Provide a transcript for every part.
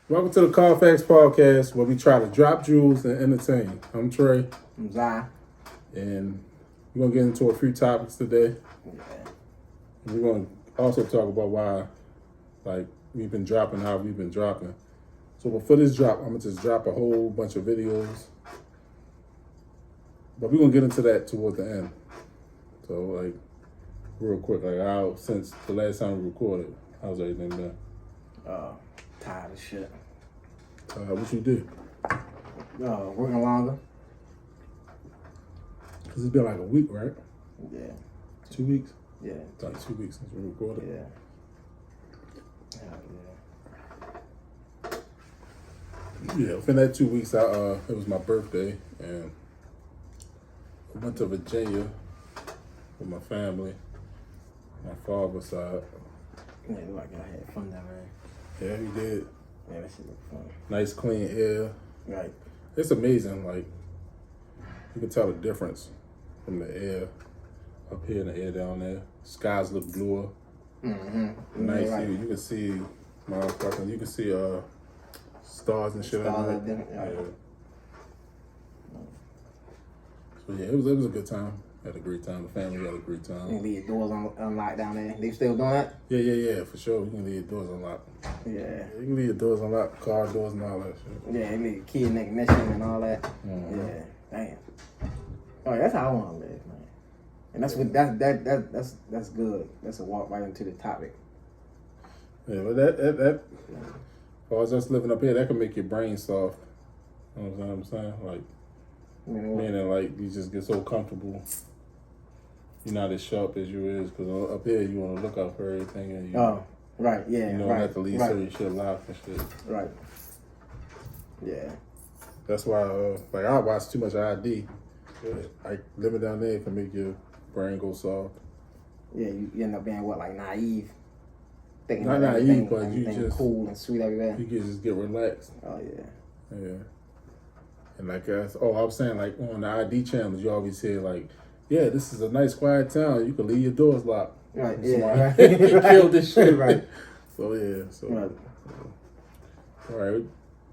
Welcome to the Carfax Podcast, where we try to drop jewels and entertain. I'm Trey, I'm Zai. and we're gonna get into a few topics today. Yeah. We're gonna also talk about why, we've been dropping how we've been dropping. So before this drop, I'm gonna just drop a whole bunch of videos, but we're gonna get into that toward the end. So real quick, since the last time we recorded, how's everything been? Tired of shit. What you do? Working longer. Cause it's been like a week, right? Yeah. 2 weeks? Yeah. It's like 2 weeks since we recorded. Yeah. Yeah, within that 2 weeks, it was my birthday, and I went to Virginia with my family, my father's side. Yeah, it look like I had fun down there. Yeah, we did. Yeah, that shit look fun. Nice, clean air. Right. It's amazing. You can tell the difference from the air up here and the air down there. Skies look bluer. Mm-hmm. Nice. Yeah, right. You can see, motherfucking, you can see stars and shit. Stars like that. yeah. So yeah, it was a good time. Had a great time. The family had a great time. You can leave your doors unlocked down there. They still doing that? Yeah, for sure. You can leave your doors unlocked. Yeah. You can leave your doors unlocked, car doors and all that shit. Yeah, they leave key in ignition and all that. Mm-hmm. Yeah. Damn. Oh, that's how I want to live, man. And that's what that's good. That's a walk right into the topic. Yeah, but that as far as us living up here, that can make your brain soft. You know what I'm saying? Meaning you just get so comfortable. You're not as sharp as you is, because up here you want to look out for everything, and you, right, yeah, you don't right, have to leave certain shit locked and shit. Right. Yeah. That's why I watch too much ID. Living down there can make your brain go soft. Yeah, you end up being naive. Thinking Not that naive, but you everything just cool and sweet everywhere. You can just get relaxed. Oh yeah. Yeah. And I was saying on the ID channels, you always say yeah, this is a nice quiet town. You can leave your doors locked. Right. Yeah. Right. Kill this shit. Right. So yeah. So. Right. All right.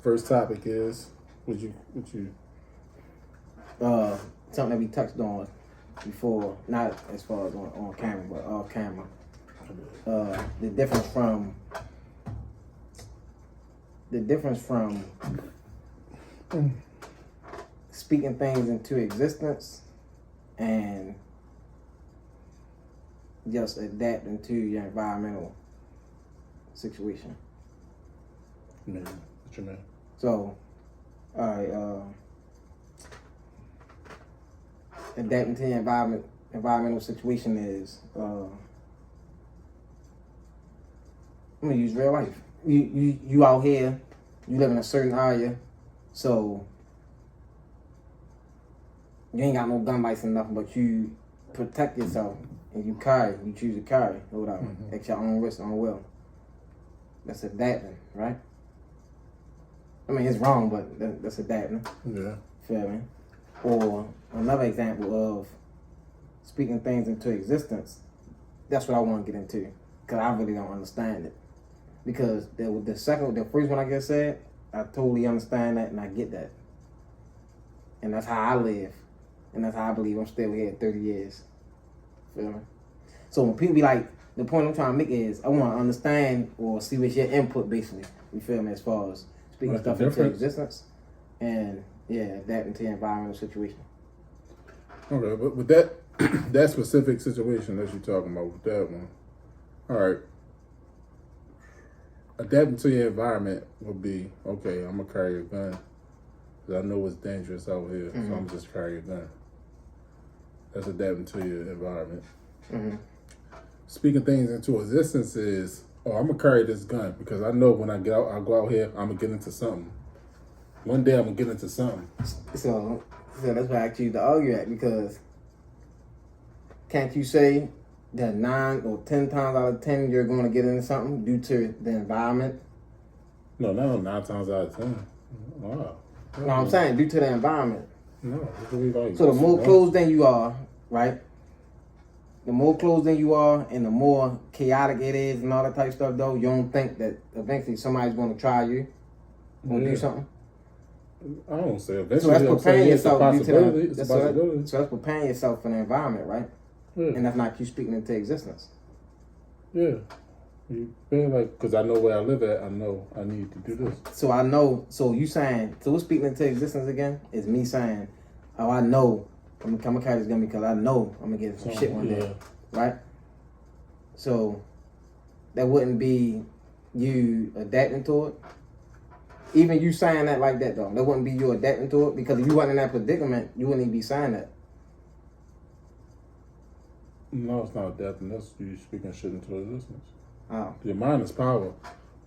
First topic is what you. Something that we touched on before, not as far as on camera, but off camera. The difference from speaking things into existence and just adapting to your environmental situation. Man, what you mean? So, adapting to your environmental situation is, I'm gonna use real life. You out here, you live in a certain area, so you ain't got no gun license or nothing, but you protect yourself and you choose to carry or whatever, at your own risk, own will. That's adapting, right? I mean, it's wrong, but that's adapting. Yeah. Feel me? Or another example of speaking things into existence. That's what I want to get into, because I really don't understand it. Because the first one I just said, I totally understand that and I get that. And that's how I live. And that's how I believe I'm still here 30 years. Feel me? So when people be like, the point I'm trying to make is, I want to understand or see what's your input, basically. You feel me? As far as speaking stuff into existence and, adapting to your environmental situation. Okay, but with that specific situation that you're talking about with that one, all right. Adapting to your environment would be, okay, I'm going to carry a gun because I know it's dangerous out here, so I'm going to just carry a gun. That's adapting to your environment. Mm-hmm. Speaking things into existence is, I'm going to carry this gun because I know when I go out here, I'm going to get into something. One day I'm going to get into something. So that's why I asked you to argue at, because can't you say that 9 or 10 times out of 10 you're going to get into something due to the environment? No, not 9 times out of 10. Wow. No, I'm saying due to the environment. No. So the more closed in you are, right? The more closed in you are and the more chaotic it is and all that type of stuff, though, you don't think that eventually somebody's going to try you? gonna do something. I don't say eventually. So that's preparing yourself It's a possibility. It's a possibility. So that's preparing yourself for the environment, right? Yeah. And that's not you speaking into existence. Yeah. You feel like, because I know where I live at, I know I need to do this. So I know, so you saying, so what's speaking into existence again is me saying, oh, I know I'm gonna carry this gun because I know I'm gonna get some shit one day, right? So that wouldn't be you adapting to it. Even you saying that like that though, that wouldn't be you adapting to it, because if you wasn't in that predicament, you wouldn't even be saying that. No, it's not adapting. That's you speaking shit into existence. Oh. Your mind is power.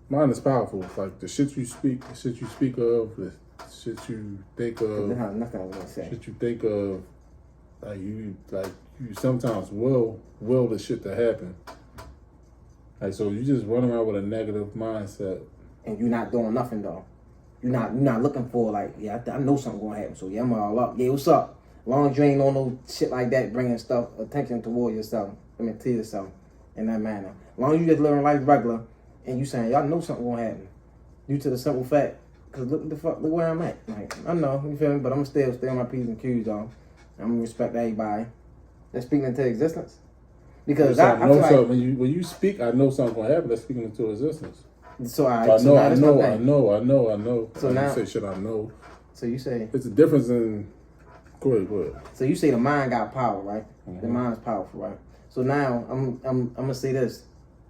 Mind is powerful. Like the shit you speak of, the shit you think of. Nothing I was gonna say. Shit you think of, you sometimes will the shit to happen. Like, so you just run around with a negative mindset. And you're not doing nothing though. You're not looking for like, yeah, I know something gonna happen. So yeah, I'm all up. Yeah, what's up? As long as you ain't on no shit like that, bringing attention toward yourself. To yourself in that manner. As long as you just living life regular, and you saying y'all know something gonna happen, due to the simple fact, cause look where I'm at. Like I know, you feel me, but I'm still stay on my P's and Q's though. I'm gonna respect everybody that's speaking into existence. Because I feel like when you speak, I know something gonna happen. That's speaking into existence. So I know. So now you say shit. I know. So you say it's a difference in. Go ahead. So you say the mind got power, right? Mm-hmm. The mind's powerful, right? So now I'm gonna say this.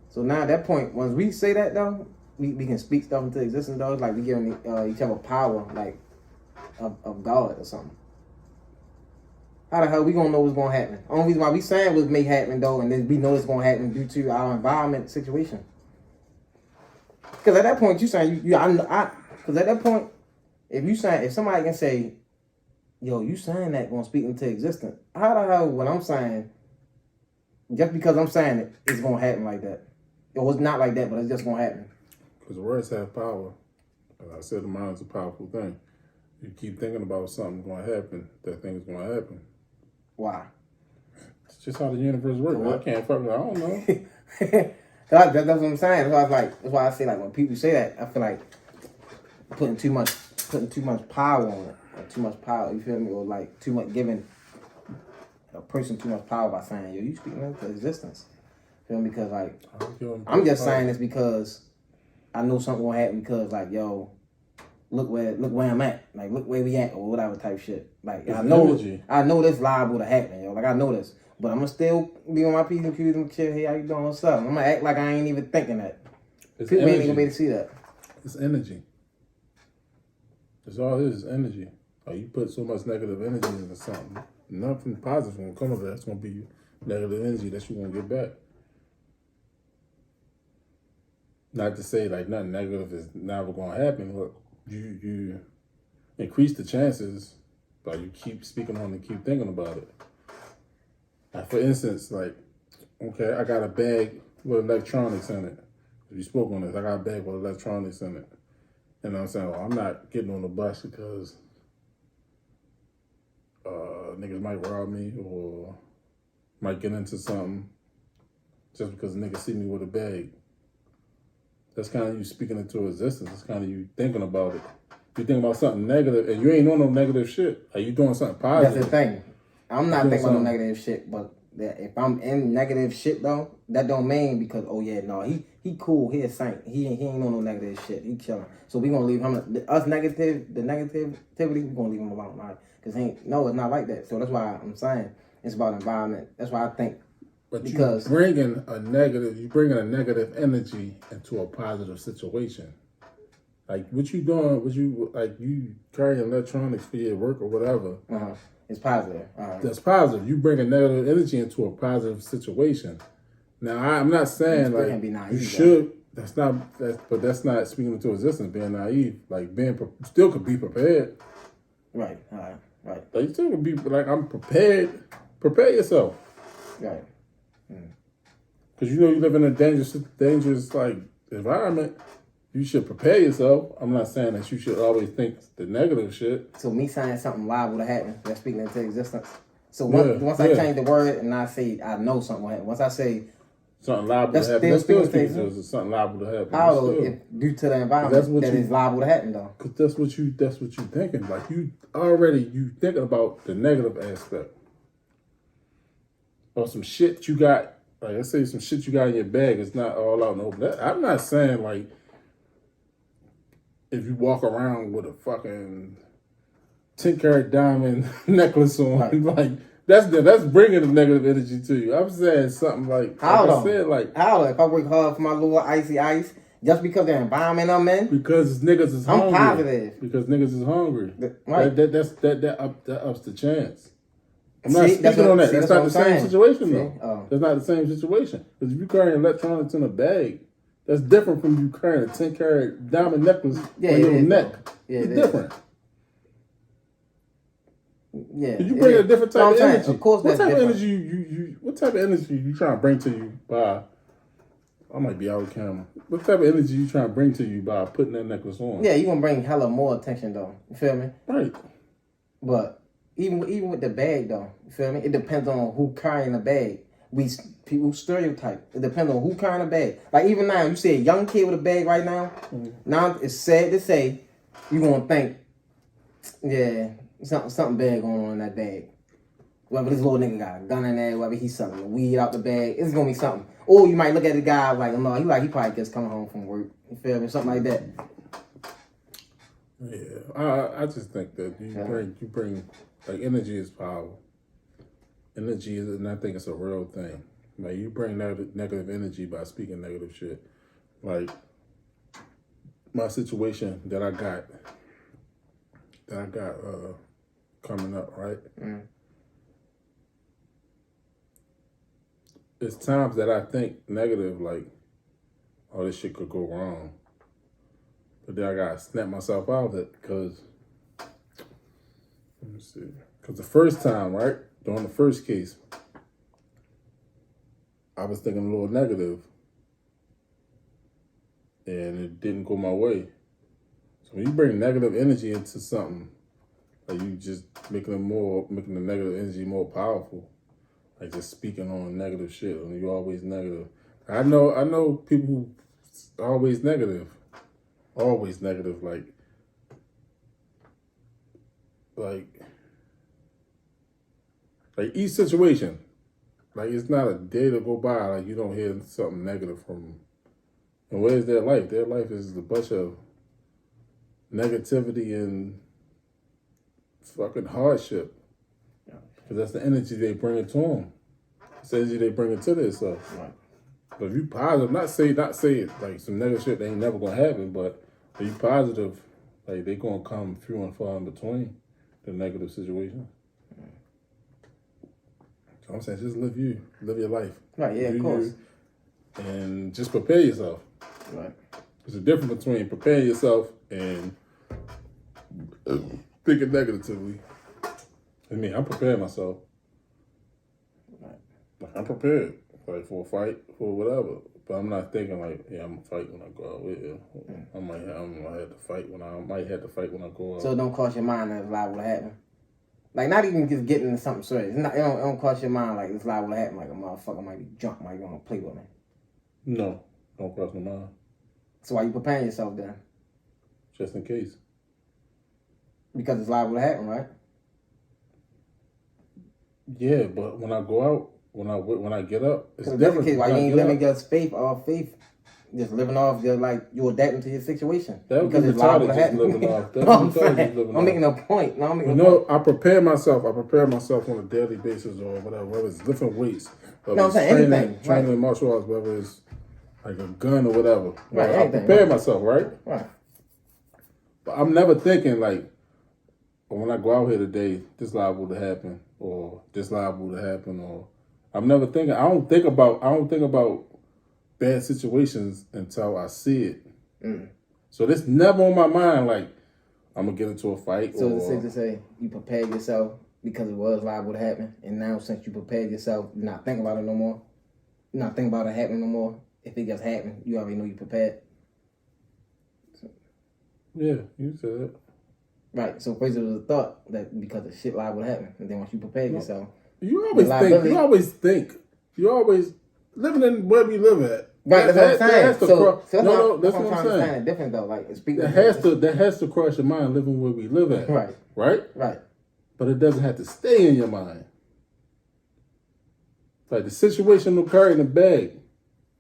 So now at that point, once we say that though, we can speak stuff into existence though. Like we giving each other power, like of God or something. How the hell we gonna know what's gonna happen? Only reason why we saying what may happen though, and then we know it's gonna happen due to our environment situation. Because at that point you saying because at that point, if somebody can say, yo, you saying that gonna speak into existence, how the hell what I'm saying, just because I'm saying it, it's gonna happen like that? It was not like that, but it's just gonna happen. Because words have power. As I said, the mind is a powerful thing. You keep thinking about something going to happen, that thing's going to happen. Why? It's just how the universe works. I can't fucking, I don't know. That's what I'm saying. That's why I say like when people say that, I feel like putting too much power on it, or too much power. You feel me? Or like too much giving a person too much power by saying, "Yo, you speaking into existence." Feel me? Because like I'm just saying this because I know something gonna happen. Because like, yo, look where I'm at. Like look where we at or whatever type shit. Like it's I know this liable to happen, yo. Like I know this. But I'm gonna still be on my P's and Q's and chill. Hey, how you doing? What's up? I'm gonna act like I ain't even thinking that. People ain't gonna be able to see that. It's energy. That's all it is energy. Like you put so much negative energy into something, nothing positive gonna come of it. That's gonna be negative energy that you're gonna get back. Not to say like nothing negative is never gonna happen. Look, you increase the chances by you keep speaking on and keep thinking about it. Like for instance, like, okay, I got a bag with electronics in it. If you spoke on this, I got a bag with electronics in it. And I'm saying, well, I'm not getting on the bus because niggas might rob me or might get into something just because niggas see me with a bag. That's kind of you speaking into existence. It's kind of you thinking about it. You think about something negative and you ain't doing no negative shit. Are you doing something positive? That's the thing. I'm not thinking about no negative shit, but if I'm in negative shit though, that don't mean because he cool, he a saint, he ain't on no negative shit, he chilling. So we gonna leave him the negativity, we gonna leave him alone, right? Cause it's not like that. So that's why I'm saying it's about environment. That's why I think. But you bringing a negative energy into a positive situation. Like what you doing? You carry electronics for your work or whatever. It's positive. That's positive. You bring a negative energy into a positive situation. Now, I'm not saying like can be naive, you should. But that's not speaking into existence. Being naive, like still could be prepared. Right. Right. Like you still could be like I'm prepared. Prepare yourself. Right. Because you live in a dangerous like environment. You should prepare yourself. I'm not saying that you should always think the negative shit. So me saying something liable to happen, that's speaking into existence. So once I change the word and I say I know something will happen. Once I say something liable to happen. That's still speaking to us. It's something liable to happen. How if due to the environment that is liable to happen though? Because that's what you thinking. Like you thinking about the negative aspect or some shit you got. Like let's say some shit you got in your bag. It's not all out in the open. I'm not saying like if you walk around with a fucking 10-carat diamond necklace on, right. Like that's bringing the negative energy to you. I'm saying something like how if I work hard for my little icy ice just because the environment I'm in. Because niggas is hungry. I'm positive. Because niggas is hungry. Right. That ups the chance. I'm not speaking on that. That's not the same situation though. That's not the same situation. Because if you carry electronics in a bag, that's different from you carrying a 10-carat diamond necklace on your neck. Yeah, it's different. Yeah, you bring a different type of energy. Of course, what type of energy what type of energy you trying to bring to you by? I might be out of camera. What type of energy you trying to bring to you by putting that necklace on? Yeah, you gonna bring hella more attention though. You feel me? Right. But even with the bag though, you feel me? It depends on who carrying the bag. People stereotype. It depends on who carrying a bag. Like even now, you see a young kid with a bag right now. Mm-hmm. Now it's sad to say, you gonna think, yeah. Something bad going on in that bag. Whether this little nigga got a gun in there, whether he's selling the weed out the bag, it's gonna be something. Or you might look at the guy like, no, he probably just coming home from work. You feel me? Something like that. Yeah, I just think that you bring like energy is power. Energy is, and I think it's a real thing. Like you bring negative energy by speaking negative shit. Like my situation that I got coming up, right? Mm. It's times that I think negative, like, oh, this shit could go wrong. But then I gotta snap myself out of it because, let me see. Because the first time, right, during the first case, I was thinking a little negative and it didn't go my way. So when you bring negative energy into something, like you just making the negative energy more powerful, like just speaking on negative shit, and you're always negative. I know people who always negative, like each situation, like it's not a day to go by like you don't hear something negative from them. And where's their life? Their life is a bunch of negativity and fucking hardship. Because that's the energy they bring it to them. It's the energy they bring it to themselves. Right. But if you positive, not say it like some negative shit that ain't never gonna happen, but if you positive, like they gonna come few and far in between the negative situation. So I'm saying just live your life. Right, yeah, of course. And just prepare yourself. Right. There's a difference between preparing yourself and thinking negatively. I mean, I'm preparing myself. Like I'm prepared, like for a fight, for whatever. But I'm not thinking like, yeah, I'm gonna fight when I go out with you. I might have to fight when I go out. So it don't cross your mind that it's liable to happen. Like not even just getting into something serious. It don't cross your mind like it's liable to happen. Like a motherfucker might be drunk, might want to play with me. No, don't cross my mind. So why you preparing yourself then? Just in case. Because it's liable to happen, right? Yeah, but when I go out, when I get up, it's different. Case, why you ain't living just faith, just living off just like you adapting to your situation. That because it's liable to happen. I'm making a point. I prepare myself. I prepare myself on a daily basis or whatever. Whether it's lifting weights, I'm saying anything. Training in martial arts, whether it's like a gun or whatever. Right, I prepare myself, right? Right. But I'm never thinking like, when I go out here today, this liable to happen, or this liable to happen, or I'm never thinking. I don't think about bad situations until I see it. Mm. So this never on my mind. Like I'm gonna get into a fight. So it's safe to say you prepared yourself because it was liable to happen, and now since you prepared yourself, you're not thinking about it no more. You're not thinking about it happening no more. If it just happened, you already know you prepared. So. Yeah, you said it. Right. So first it was a thought that because of shit liable to happen, and then once you prepare yourself, you always think. living in where we live at. Right, that's what I'm saying. That's That's what I'm saying. Different though, like speaking. That has to cross your mind living where we live at. Right. Right. But it doesn't have to stay in your mind. Like the situation will carry in the bag.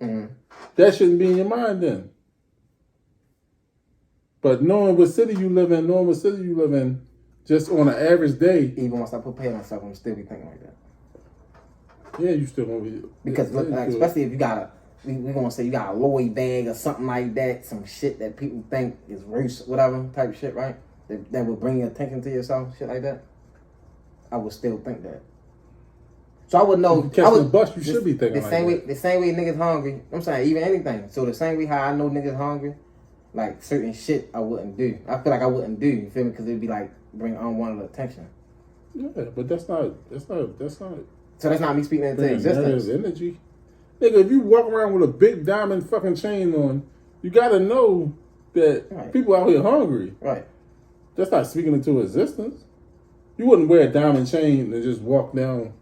Mm-hmm. That shouldn't be in your mind then. But knowing what city you live in, just on an average day. Even once I prepare myself, I'm still be thinking like that. Yeah, you still gonna be. Because look, like, especially if you got we gonna say you got a Lloyd bag or something like that, some shit that people think is worse, whatever type shit, right? That would bring your attention to yourself, shit like that. I would still think that. So I would know. Catching the bus, you should be thinking the same way. The same way niggas hungry. I'm saying even anything. So the same way how I know niggas hungry, like certain shit I wouldn't do. I feel like I wouldn't do. You feel me? Because it'd be like bring unwanted attention. Yeah, but that's not. So that's not me speaking into existence. Energy, nigga. If you walk around with a big diamond fucking chain on, you gotta know that people out here hungry. Right. That's not speaking into existence. You wouldn't wear a diamond chain and just walk down.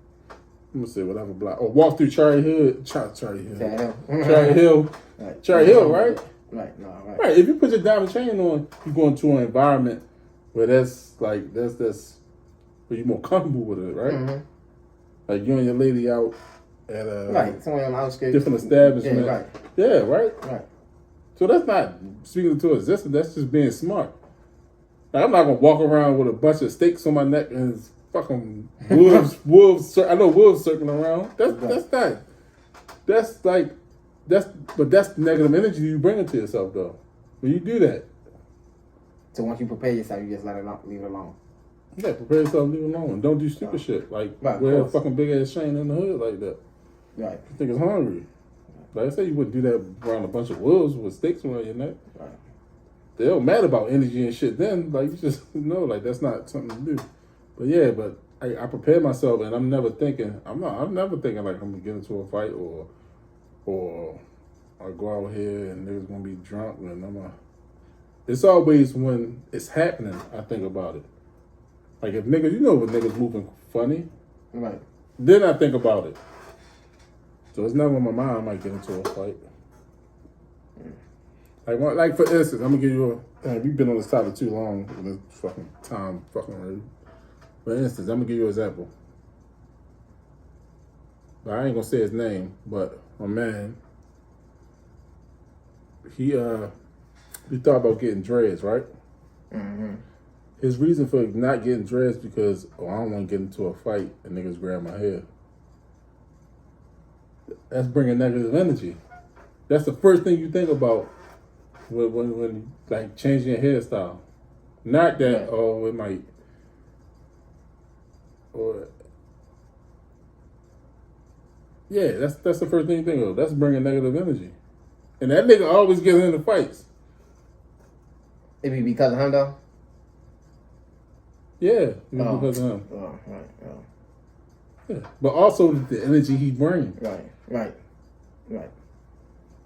I'm gonna say whatever block or walk through Cherry Hill. Cherry Hill. Right. Cherry Hill, right? Right. No, right. Right. If you put your diamond chain on, you go into an environment where that's where you're more comfortable with it, right? Mm-hmm. Like you and your lady out at a somewhere on the outskirts, different establishment. Yeah, right. So that's not speaking to existence. That's just being smart. Like, I'm not gonna walk around with a bunch of stakes on my neck and fucking wolves. I know wolves circling around. That's negative energy you bring into yourself though. When you do that. So once you prepare yourself, you just leave it alone. Yeah, prepare yourself, leave it alone. Don't do stupid shit like wear a fucking big ass chain in the hood like that. Right. You think it's hungry. Like I said, you wouldn't do that around a bunch of wolves with stakes around your neck. Right. They don't matter about energy and shit then. Like, you just know, like, that's not something to do. But yeah, I prepare myself and I'm never thinking like I'm gonna get into a fight or I go out here and niggas gonna be drunk and it's always when it's happening I think about it. Like if niggas, you know when niggas moving funny. Right. Then I think about it. So it's never in my mind I might get into a fight. Like for instance, I'm gonna give you we've been on this topic too long in this fucking time fucking ready. For instance, I'm gonna give you an example. I ain't gonna say his name, but my man, he thought about getting dreads, right? Mm-hmm. His reason for not getting dreads because I don't want to get into a fight and niggas grab my hair. That's bringing negative energy. That's the first thing you think about when like changing your hairstyle. Not that it might or yeah, that's the first thing you think of. That's bringing negative energy, and that nigga always gets into fights. It be because of him though. Yeah, because of him. Oh, right. Oh. Yeah, but also the energy he brings. Right.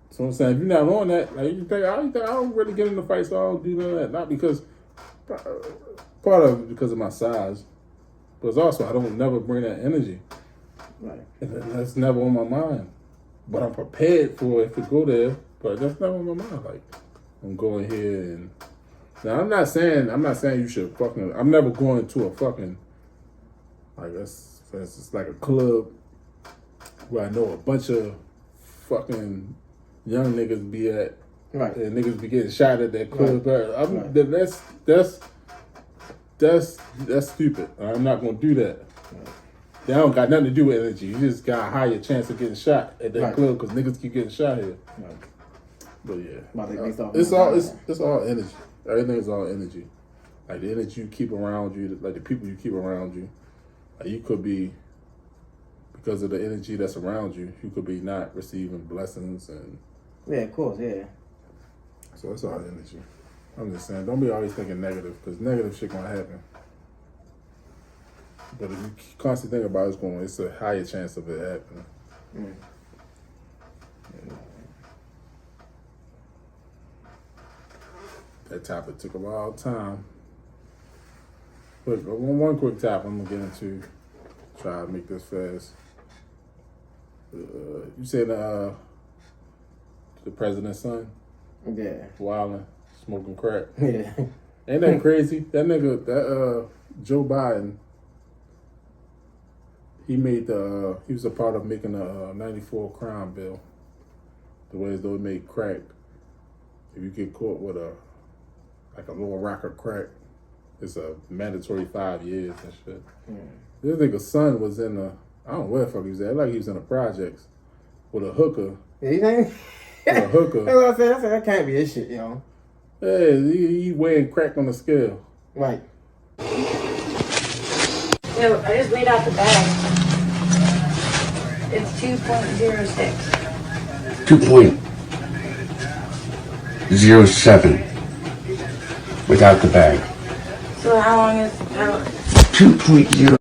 So I'm saying, if you're not on that, like you think I don't really get into fights, so I don't do none of that. Not because part of it because of my size, but it's also I don't never bring that energy. Right. And that's never on my mind. But I'm prepared for it to go there, but that's never on my mind. Like I'm going here and now I'm not saying you should fucking. I'm never going to a fucking like it's like a club where I know a bunch of fucking young niggas be at, right? And niggas be getting shot at that club. Right. That's stupid. I'm not gonna do that. Right. That don't got nothing to do with energy. You just got a higher chance of getting shot at that club because niggas keep getting shot here. Right. But yeah, it's all energy. Everything is all energy. Like the energy you keep around you, like the people you keep around you. Like you could be, because of the energy that's around you, you could be not receiving blessings and. Yeah, of course, yeah. So it's all energy. I'm just saying, don't be always thinking negative, because negative shit gonna happen. But if you constantly think about it's a higher chance of it happening. Mm. Yeah. That topic took a lot of time. Quick, one quick topic I'm gonna get into. Try to make this fast. You said the president's son? Yeah. Wilding, smoking crack. Yeah. Ain't that crazy? That nigga, Joe Biden, he was a part of making the 94 crime bill. The way as though it made crack. If you get caught with a little rock of crack, it's a mandatory 5 years and shit. This nigga's son was in I don't know where the fuck he was at. Like he was in the projects with a hooker. Yeah, you think? With a hooker. That's what I said. That can't be his shit, yo. Yeah, he weighing crack on the scale. Right. No, I just weighed out the bag. It's 2.06. 2.07 without the bag. So how long is 2.0.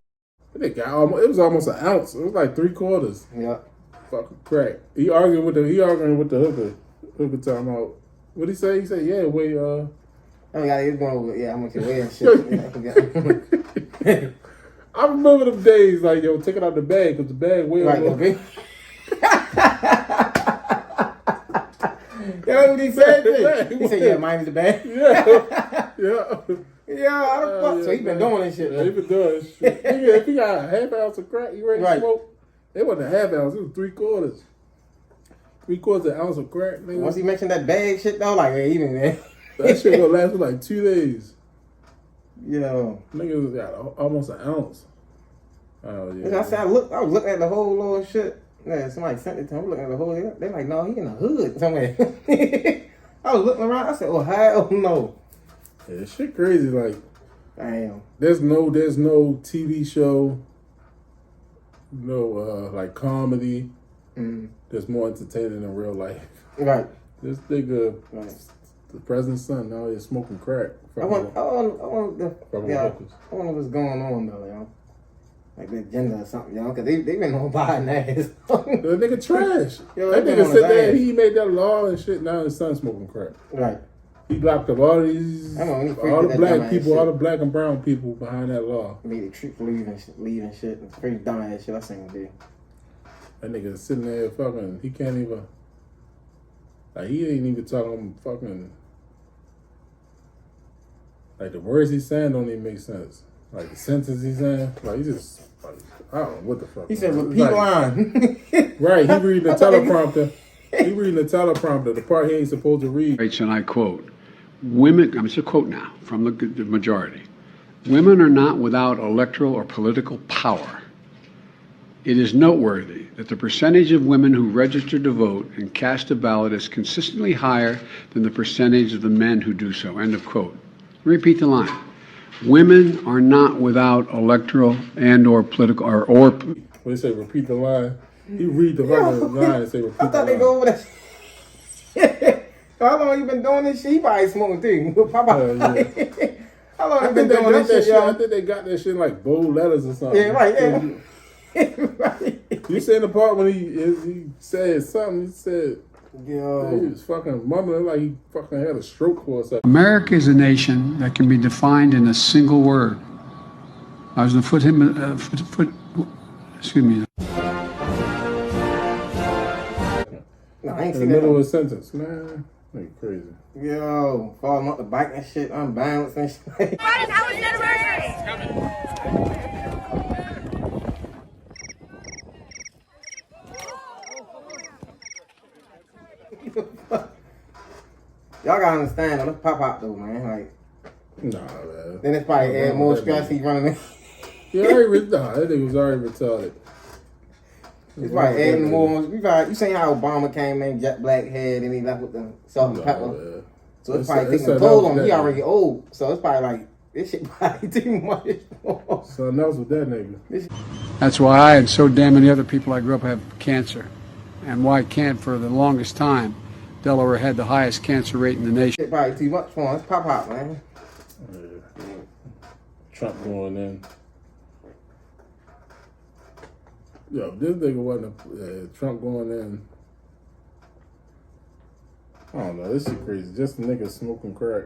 It was almost an ounce. It was like 3/4. Yeah. Fucking crack. He arguing with the hooker. Hooker talking about what he say? He said, yeah, wait, Oh yeah, he was going over. Yeah, I'm gonna weigh and shit. Yeah, I forgot. I remember them days like taking out the bag because the bag weighed Right, more. okay. That's what he said. He said, "Yeah, mine's the bag." Yeah. Yeah, how the fuck? So he been doing this shit. Yeah, he been doing this shit. If he got a half ounce of crack, you ready to Right. smoke? It wasn't a half ounce. It was 3/4. 3/4 ounce of crack, nigga. Once he mentioned that bag shit though, like, hey, even man. That shit gonna last for like 2 days. Yo. Niggas got almost an ounce. Oh yeah. I said, I was looking at the whole little shit. Yeah, somebody sent it to him. I'm looking at the whole. They're like, no, he in the hood somewhere. I was looking around. I said, oh hell no. Yeah, shit crazy. Like, Damn. there's no TV show, no like comedy. That's more entertaining than real life. Right. This nigga, Right. the president's son, now he's smoking crack. I wonder Hookers. what's going on though, yo. Like the agenda or something, yo. Cause they been on Biden ass. The nigga trash. Yo, That they nigga been on said his that ass. he made that law and shit. Now his son smoking crack. Right. He locked up all these, I know, when he first all did the that black dumbass people, shit. all the black and brown people behind that law. Made the troops leaving shit. It's pretty dumbass shit I seen him do. That nigga sitting there fucking. He can't even. Like he ain't even talking fucking. Like the words he's saying don't even make sense. Like the sentence he's saying, like he just. Like, I don't know what the fuck. He said It's repeat like- line. Right, he reading the teleprompter. He reading the teleprompter, the part he ain't supposed to read. And I quote, women, it's a quote now from the majority, women are not without electoral or political power. It is noteworthy that the percentage of women who register to vote and cast a ballot is consistently higher than the percentage of the men who do so, end of quote. Repeat the line. Women are not without electoral and or political or When they say repeat the line, he read the fucking line and say repeat I the thought they line. go over that shit. How long you been doing this shit? He probably smoking too. How Yeah. long I you been think they doing got this that shit, shit. I yo? think they got that shit in like bold letters or something. Yeah, right. Yeah. Right. You seen the part when he said something? He said he Yo. was fucking mumbling like he fucking had a stroke for a second. America is a nation that can be defined in a single word. I was going to excuse me. No, I ain't In the seen middle of that. a sentence, man. Like crazy. Yo, falling off the bike and shit, unbalanced and shit. Y'all gotta understand though, let's pop out though, man. Like, Nah, man. then it's probably add more That stress. nigga. He running. That nigga was already retarded. It's probably adding more. You seen how Obama came in, jet black head, and he left with the salt and pepper. Man. So it's probably taking a something toll else on him. with He that already nigga. old. So it's probably like, this shit probably too much. Something else with that nigga. That's why I and so damn many other people I grew up have cancer. And why can't for the longest time, Delaware had the highest cancer rate in the nation. Shit probably too much for him. Let's pop out, man. Trump going in. Yo, this nigga wasn't Trump going in. I don't know. This shit crazy. Just a nigga smoking crack.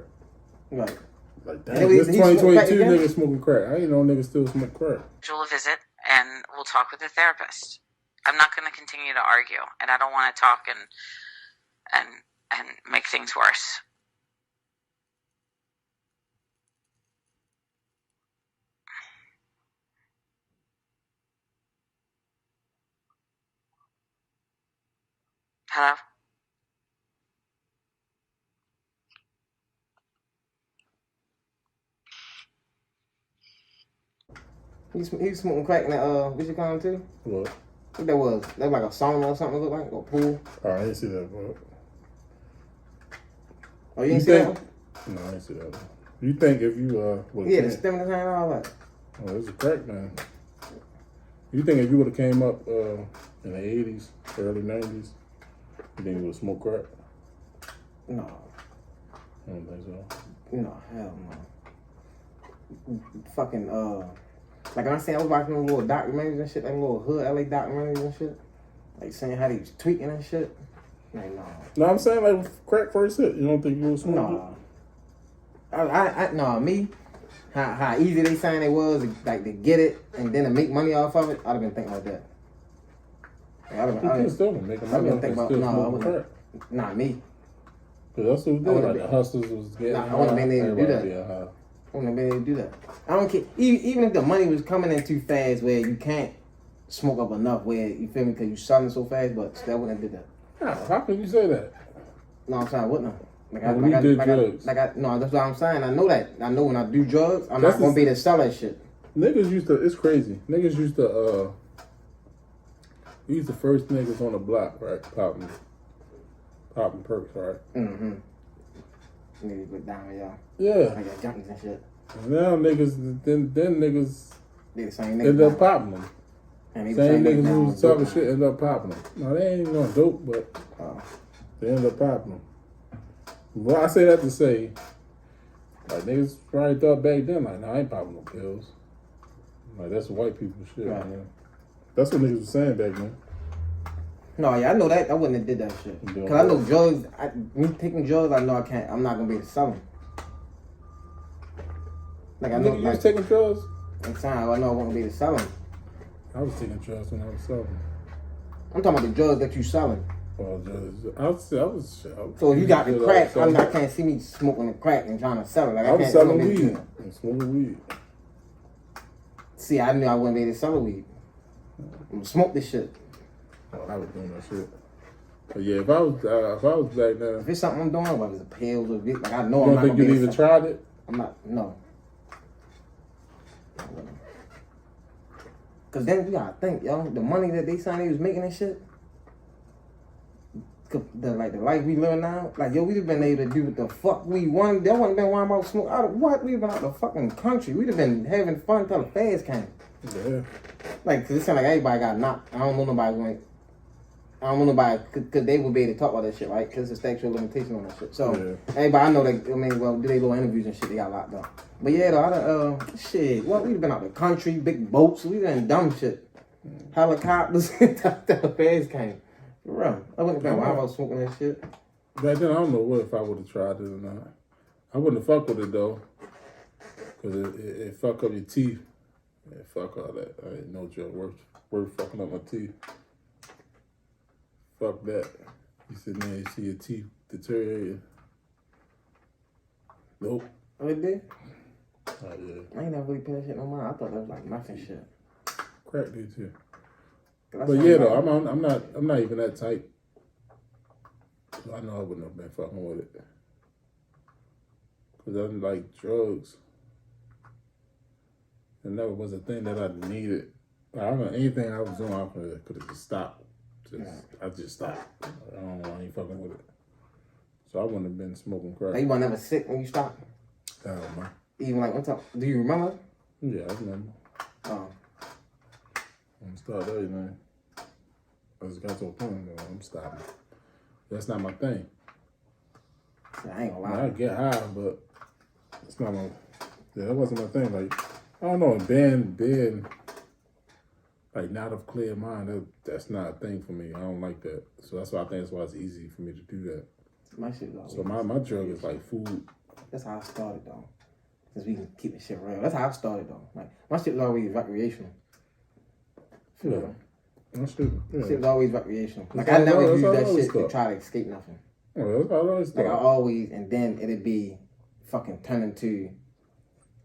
Right. Like, damn, And this he smoked crack 2022 again? nigga smoking crack. I ain't know niggas still smoke crack. Schedule a visit and we'll talk with the therapist. I'm not going to continue to argue, and I don't want to talk and make things worse. Hello? He was smoking crack in that what you call him too? What? What that was? That was like a sauna or something. It looked like or a pool. Oh, I didn't see that, bro. Oh, you didn't see that one? No, I didn't see that one. You think if you Yeah, the stem in his hand and all that. Oh, it's a crack, man. You think if you would have came up in the 80s, early 90s, you think you would have smoked crack? No. I don't think so. No, hell no. Fucking like I said, I was watching them little documentaries and shit, like little hood LA documentaries and shit. Like saying how they was tweaking and shit. Like no. No, I'm saying like crack first hit. You don't think you would smoke No. No, me. How easy they saying it was, like to get it and then to make money off of it, I'd have been thinking like that. Like, it? You can still make I've money been off thinking and about still I smoking wouldn't. crack. Not me. Cause that's what we did. Like the hustlers was getting I wouldn't have been able to do that. everybody high. I wouldn't have been able to do that. I don't care. Even if the money was coming in too fast, where you can't smoke up enough, where you feel me, because you selling so fast, but still wouldn't have did that. How can you say that? No, I'm saying I wouldn't have. No, that's what I'm saying. I know that. I know when I do drugs, I'm not gonna be able to sell that shit. Niggas used to. It's crazy. Niggas used to. He's the first niggas on the block, right? Popping perks, right? Mm-hmm. Niggas look down with y'all. Yeah. Like got junkies and shit. And now niggas, then niggas They the same niggas. end up popping them. And they Same niggas now who was talking dope shit end up popping them. No, they ain't no dope, but they end up popping them. Well, I say that to say, like niggas probably thought back then, like, nah, I ain't popping no pills. Like that's white people shit, Right. man. That's what niggas was saying back then. No, yeah, I know that. I wouldn't have did that shit. Cause I know drugs. Me taking drugs, I know I can't. I'm not gonna be able to sell them. Like I know, You was taking drugs? I'm saying I know I won't be able to sell them. I was taking drugs when I was 7. I'm talking about the drugs that you selling. Oh, drugs. I was. So if you got the crack, I I can't see me smoking the crack and trying to sell it. Like I was can't selling I weed and smoking weed. See, I knew I wouldn't be able to sell the weed. I'm gonna smoke this shit. Oh, I was doing that shit. But yeah, if I was back then, If it's something I'm doing, whether it's a pills or like I know you I'm don't not think gonna be you able even to tried it? I'm not. No. Cause then you gotta think, yo, the money that they saying they was making and shit. The life we live now, like yo, we'd have been able to do what the fuck we wanted. There wouldn't been worrying about smoke. What? We'd been out the fucking country. We'd have been having fun till the feds came. Yeah. Like, cause it sound like everybody got knocked. I don't know nobody going. I don't know nobody, cause they would be able to talk about that shit, right? Cause it's a statute of limitation on that shit. So everybody I know that do they little interviews and shit. They got locked up. But yeah, though, shit. What we'd have been out the country, big boats. We done dumb shit, helicopters till the feds came. For real, I wouldn't have been wild about smoking that shit. Back then, I don't know what if I would have tried it or not. I wouldn't have fucked with it though, cause it fuck up your teeth. Yeah, fuck all that. I ain't no joke. Worth fucking up my teeth. Fuck that. You sit there and see your teeth deteriorating. Nope. Oh, it did? Oh yeah. I ain't never really paying that shit no mind. I thought that was like nothing shit. Crack did too. That's But how yeah, I'm though, like- I'm not even that type. So I know I wouldn't have been fucking with it. Cause I didn't like drugs. And that was a thing that I needed. I don't know anything I was doing, I could have just stopped. I just stopped. I don't know, I ain't fucking with it. So I wouldn't have been smoking crack. You weren't never sick when you stopped? I don't know. Even like one time. Do you remember? Yeah, I remember. Oh. I'm start everything. I just got to a point where I'm stopping. That's not my thing. I ain't gonna I lie. mean, I get high, but it's not my. Yeah, that wasn't my thing. Like I don't know, being like not of clear mind. That's not a thing for me. I don't like that. So that's why I think that's why it's easy for me to do that. My shit though. So my drug is like food. That's how I started though. Since we can keep the shit real. That's how I started though. Like my shit was always recreational. For Yeah. real. That shit, yeah. Shit was always recreational. Like That's I never all- used that's that all shit stuff. to try to escape nothing. Oh, that's how I always Like I thought. always, and then it'd be fucking turn into.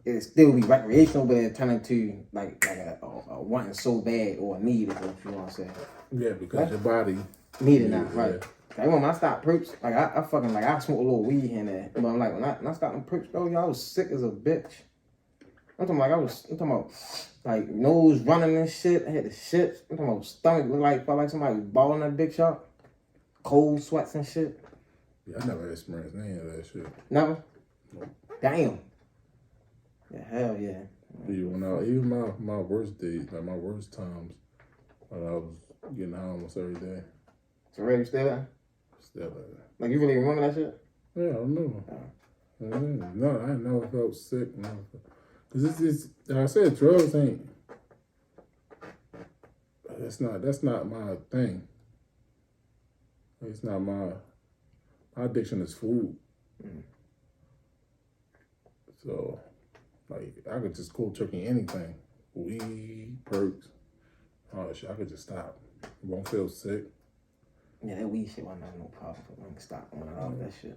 It'd still be recreational, but it'd turn into like a wanting so bad or a need, is what you want to say. Yeah, because your body. Need it now, Yeah. right? Like when I stopped perps, like I fucking like I smoke a little weed here and there, but I'm like when I stopped them perps, bro, y'all was sick as a bitch. I'm talking about like nose running and shit. I had the shit. I'm talking about stomach felt like somebody was balling that big shot. Cold sweats and shit. Yeah, I never experienced any of that shit. Never. Nope. Damn. Yeah, hell yeah. Even my worst days, like my worst times, when I was getting high almost every day. So Ray, you still there? Still like that. Like you really remember that shit? Yeah, I remember. No, I never felt sick. Cause it's like I said, drugs ain't. That's not my thing. It's not my addiction is food. So, like, I could just cold turkey anything. Weed, perks, all that shit. I could just stop. Won't feel sick. Yeah, that weed shit wasn't no problem. I can stop on all that shit.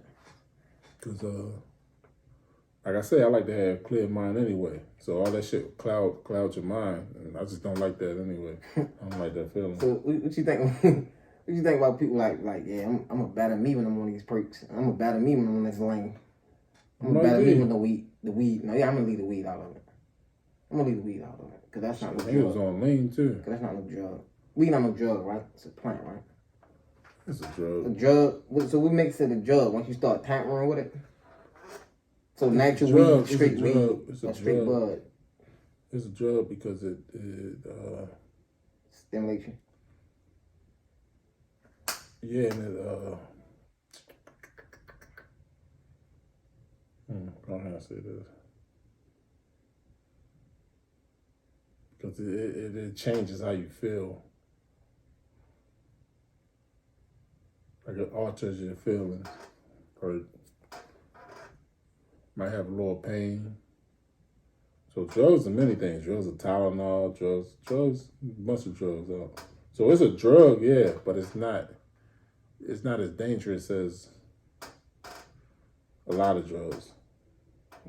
Cause like I said, I like to have a clear mind anyway. So all that shit clouds your mind, and I just don't like that anyway. I don't like that feeling. So what you think? What you think about people like yeah, I'm a better me when I'm on these perks. I'm a better me when I'm on this lane. I'm a better me with the weed. No, yeah, I'm gonna leave the weed out of it. I'm gonna leave the weed out of it because that's not no He was drug. on lean too. Cause that's not no drug. Weed not no drug, right? It's a plant, right? It's a A drug. drug. So what makes it a drug once you start tampering with it? So natural drug. weed, It's a straight drug. weed, It's a or straight drug. bud It's a drug because it stimulates you. yeah, and it I don't know how to say this. Because it changes how you feel. Like it alters your feelings. Or might have a little pain. So drugs are many things. Drugs are Tylenol, drugs, a bunch of drugs out. So it's a drug, yeah, but it's not as dangerous as a lot of drugs.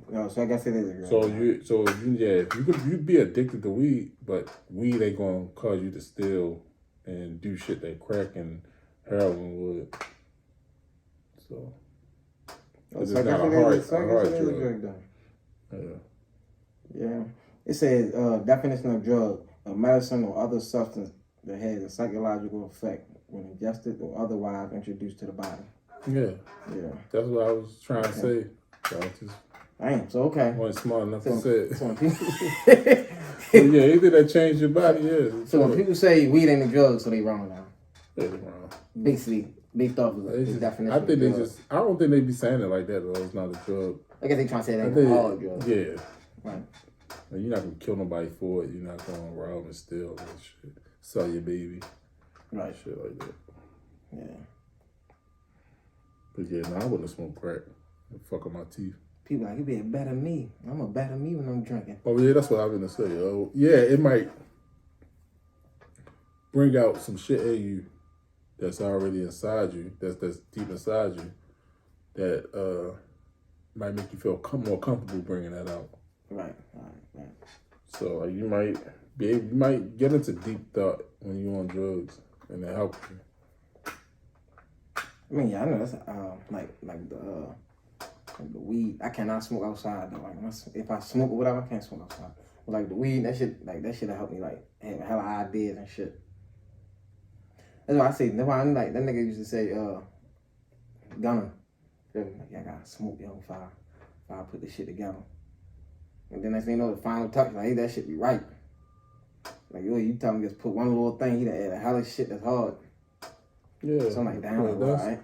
No, so I guess it is a drug. You'd be addicted to weed, but weed ain't gonna cause you to steal and do shit that crack and heroin would. So it's So I not guess a it hard is a drug. drug though. Yeah. Yeah. It says definition of drug, a medicine or other substance that has a psychological effect when ingested or otherwise introduced to the body. Yeah. Yeah. That's what I was trying to say. So I just Damn, so okay. wasn't smart enough So, to say it. so when people, But yeah, anything that changed your body, yeah. so when people say weed ain't a drug, so they wrong now. Yeah, they wrong. Basically, based off of the It's just- definition I think of they drug. I don't think they be saying it like that though. It's not a drug. I guess they trying to say it I ain't think, a hard drug. yeah. Right. And you're not gonna kill nobody for it. You're not gonna rob and steal and shit. Sell your baby. Right. Shit like that. Yeah. But yeah, no, I wouldn't smoke crack. It'd fuck up my teeth. People like, you be a better me. I'm a better me when I'm drinking. Oh yeah, that's what I was gonna say. Oh yeah, it might bring out some shit in you that's already inside you, that's deep inside you, that might make you feel more comfortable bringing that out. Right. So like, you might get into deep thought when you're on drugs, and that helps you. I mean, yeah, I know that's like the weed. I cannot smoke outside though. Like if I smoke or whatever, I can't smoke outside. But like the weed, that shit help me like have a hell of ideas and shit. That's why I say. That's why I'm like that nigga used to say, Gunner. Like, yeah, I gotta smoke yo if I put this shit together. And then next thing you know, the final touch, like, hey, that shit be right. Like, yo, you tell me just put one little thing, he done add a hell of shit that's hard. Yeah. So I'm like, damn, Well, all right.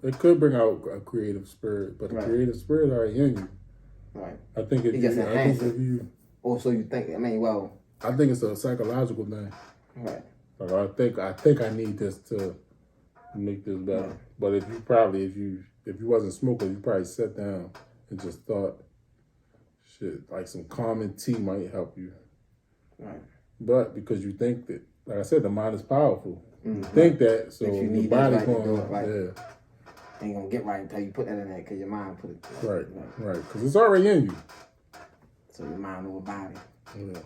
It could bring out a creative spirit, but the Right. creative spirit already in you. Right. I think It just enhances it. if you, Or so you think, I mean, well, I think it's a psychological thing. right. Like I think I need this to make this better. Yeah. But if you wasn't smoking, you probably sat down and just thought, shit, like some calming tea might help you. Right. But because you think that like I said, the mind is powerful. Mm-hmm. You think that, so That you your need that body's right to going do it right. yeah. Ain't gonna get right until you put that in there because your mind put it. Right, right. Because it's already in you. So your mind over body. Yeah.